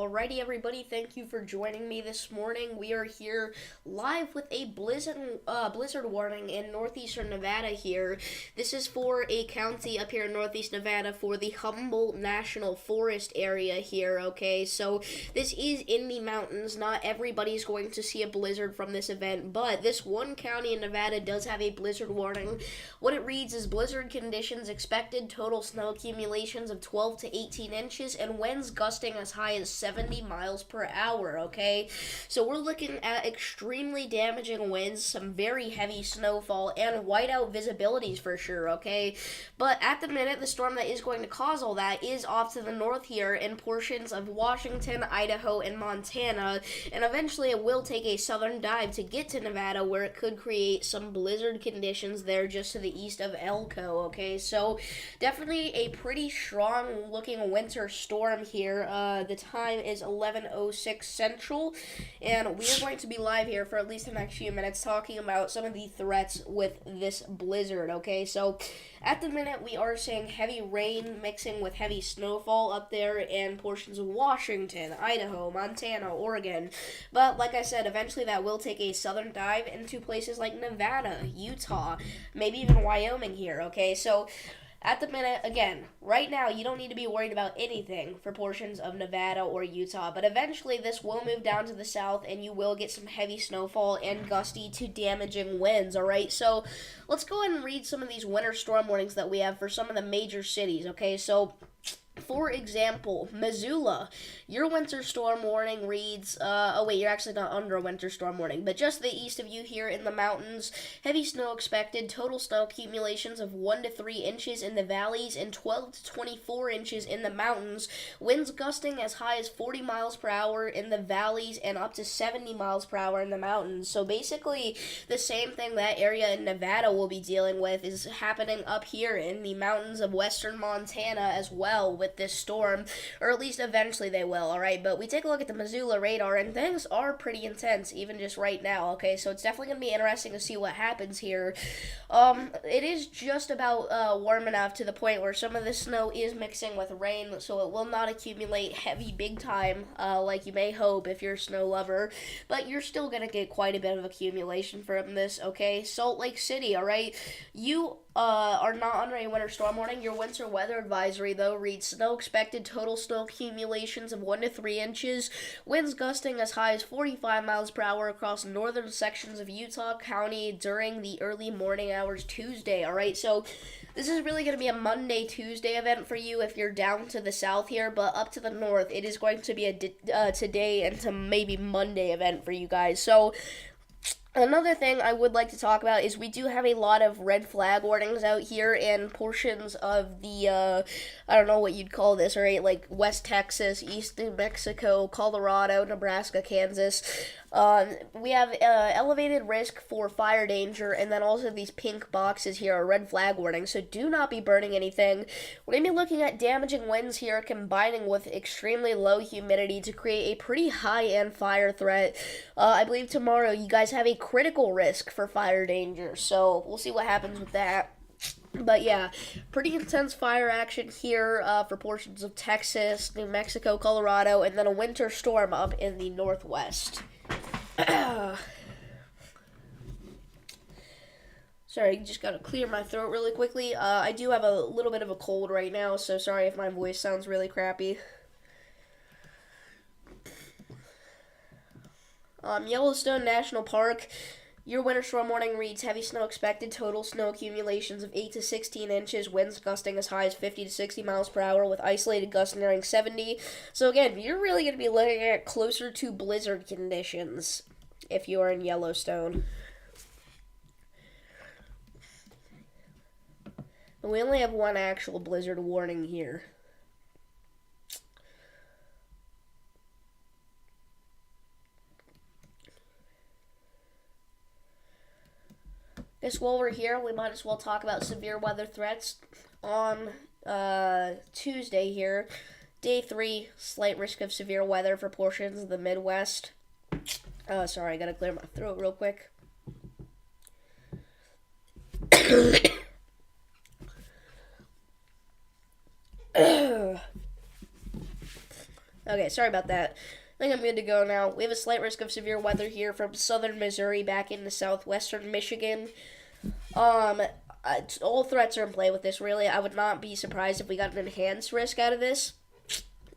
Alrighty, everybody, thank you for joining me this morning. We are here live with a blizzard warning in northeastern Nevada here. This is for a county up here in northeast Nevada for the Humboldt National Forest area here, okay? So this is in the mountains. Not everybody's going to see a blizzard from this event, but this one county in Nevada does have a blizzard warning. What it reads is blizzard conditions expected, total snow accumulations of 12 to 18 inches, and winds gusting as high as 70 miles per hour, okay? So we're looking at extremely damaging winds, some very heavy snowfall, and whiteout visibilities for sure, okay? But at the minute, the storm that is going to cause all that is off to the north here in portions of Washington, Idaho, and Montana, and eventually it will take a southern dive to get to Nevada, where it could create some blizzard conditions there just to the east of Elko, okay? So definitely a pretty strong looking winter storm here. The time is 11:06 Central, and we are going to be live here for at least the next few minutes talking about some of the threats with this blizzard, okay? So at the minute, we are seeing heavy rain mixing with heavy snowfall up there in portions of Washington, Idaho, Montana, Oregon. But like I said, eventually that will take a southern dive into places like Nevada, Utah, maybe even Wyoming here, okay? So at the minute, again, right now, you don't need to be worried about anything for portions of Nevada or Utah, but eventually this will move down to the south and you will get some heavy snowfall and gusty to damaging winds, alright? So let's go ahead and read some of these winter storm warnings that we have for some of the major cities, okay? So for example, Missoula, your winter storm warning reads, you're actually not under a winter storm warning, but just the east of you here in the mountains, heavy snow expected, total snow accumulations of 1 to 3 inches in the valleys and 12 to 24 inches in the mountains, winds gusting as high as 40 miles per hour in the valleys and up to 70 miles per hour in the mountains. So basically, the same thing that area in Nevada will be dealing with is happening up here in the mountains of western Montana as well with this storm, or at least eventually they will, alright? But we take a look at the Missoula radar, and things are pretty intense, even just right now, okay? So it's definitely going to be interesting to see what happens here. It is just about warm enough to the point where some of the snow is mixing with rain, so it will not accumulate heavy big time, like you may hope if you're a snow lover, but you're still going to get quite a bit of accumulation from this, okay? Salt Lake City, alright? You are not under a winter storm warning. Your winter weather advisory, though, reads snow expected, total snow accumulations of 1 to 3 inches, winds gusting as high as 45 miles per hour across northern sections of Utah County during the early morning hours Tuesday, alright? So this is really going to be a Monday, Tuesday event for you if you're down to the south here, but up to the north, it is going to be a today and to maybe Monday event for you guys. So another thing I would like to talk about is we do have a lot of red flag warnings out here in portions of the, I don't know what you'd call this, right? Like West Texas, East New Mexico, Colorado, Nebraska, Kansas. We have elevated risk for fire danger, and then also these pink boxes here are red flag warnings, so do not be burning anything. We're going to be looking at damaging winds here combining with extremely low humidity to create a pretty high-end fire threat. I believe tomorrow you guys have a critical risk for fire danger, so we'll see what happens with that. But yeah, pretty intense fire action here for portions of Texas, New Mexico, Colorado, and then a winter storm up in the northwest. Sorry, just gotta clear my throat really quickly. I do have a little bit of a cold right now, so sorry if my voice sounds really crappy. Yellowstone National Park, your winter storm warning reads heavy snow expected, total snow accumulations of 8 to 16 inches, winds gusting as high as 50 to 60 miles per hour with isolated gusts nearing 70. So again, you're really going to be looking at closer to blizzard conditions if you are in Yellowstone. And we only have one actual blizzard warning here. Guess while we're here, we might as well talk about severe weather threats on Tuesday here. Day 3, slight risk of severe weather for portions of the Midwest. Sorry, I gotta clear my throat real quick. Okay, sorry about that. I think I'm good to go now. We have a slight risk of severe weather here from southern Missouri back into southwestern Michigan. Um, all threats are in play with this, really. I would not be surprised if we got an enhanced risk out of this.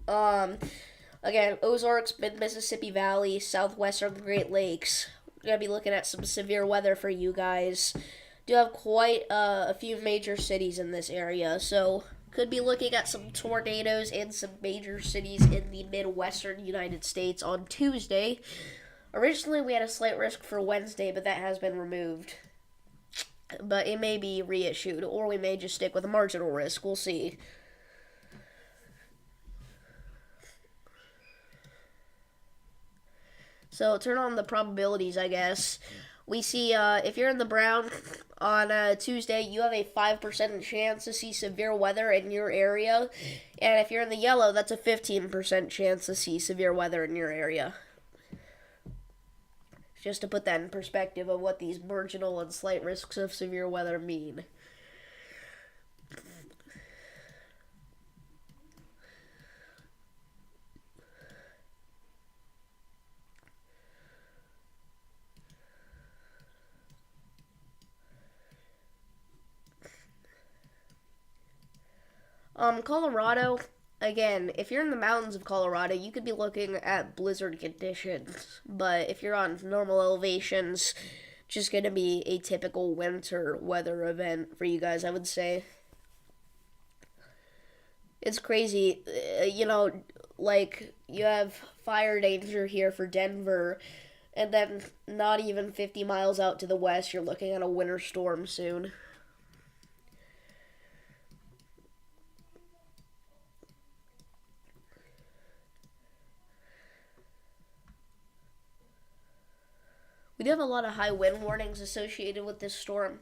Um, Again, Ozarks, mid-Mississippi Valley, southwestern Great Lakes. We're going to be looking at some severe weather for you guys. Do have quite a few major cities in this area, so could be looking at some tornadoes in some major cities in the Midwestern United States on Tuesday. Originally, we had a slight risk for Wednesday, but that has been removed. But it may be reissued, or we may just stick with a marginal risk. We'll see. So turn on the probabilities, I guess. We see if you're in the brown on Tuesday, you have a 5% chance to see severe weather in your area. And if you're in the yellow, that's a 15% chance to see severe weather in your area. Just to put that in perspective of what these marginal and slight risks of severe weather mean. Colorado, again, if you're in the mountains of Colorado, you could be looking at blizzard conditions. But if you're on normal elevations, just going to be a typical winter weather event for you guys, I would say. It's crazy. Like, you have fire danger here for Denver, and then not even 50 miles out to the west, you're looking at a winter storm soon. We do have a lot of high wind warnings associated with this storm.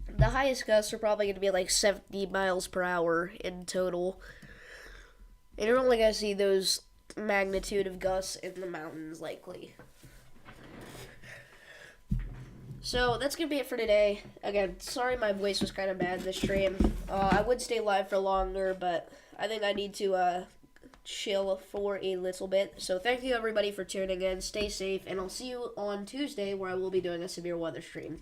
The highest gusts are probably going to be like 70 miles per hour in total. And you're only going to see those magnitude of gusts in the mountains, likely. So that's going to be it for today. Again, sorry my voice was kind of bad this stream. I would stay live for longer, but I think I need to chill for a little bit. So thank you everybody for tuning in. Stay safe, and I'll see you on Tuesday where I will be doing a severe weather stream.